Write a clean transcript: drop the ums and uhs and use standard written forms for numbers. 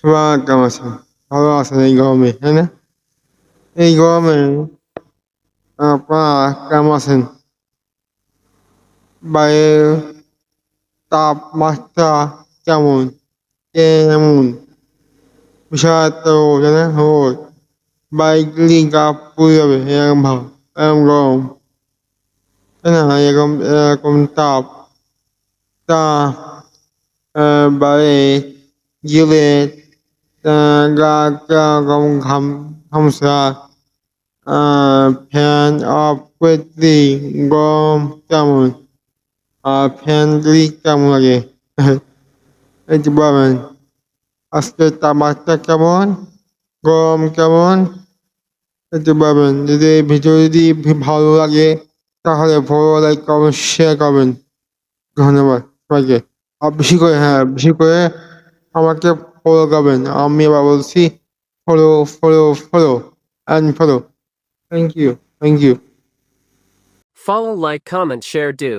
সবাই কেমন আছেন? ভালো আছেন এই গরমে, তাই না? এই গরমে আপনারা কেমন আছেন? বাইরের তাপমাত্রা কেমন? কেমন? বিষাক্ত তাই না? রোদ। বাইকগুলি গা পুড়ে যাবে এরকম ভাব, এরকম গরম, তাই না? এরকম তাপ তা বাইরে গেলে গা কেরকম ঘামছা ফ্যান অফ করে দিই গরম কেমন? ফ্যান দিই কেমন লাগে? একটু বলেন। আজকের তাপমাত্রা কেমন? গরম কেমন? একটু বলবেন। যদি এই ভিডিও যদি ভালো লাগে তাহলে ফলো লাইক কমেন্ট শেয়ার করবেন। ধন্যবাদ সবাইকে। আর বেশি করে আমাকে ফলো করবেন। আমি আবার বলছি follow follow follow and follow. Thank you, thank you. Follow, like, comment, share, do.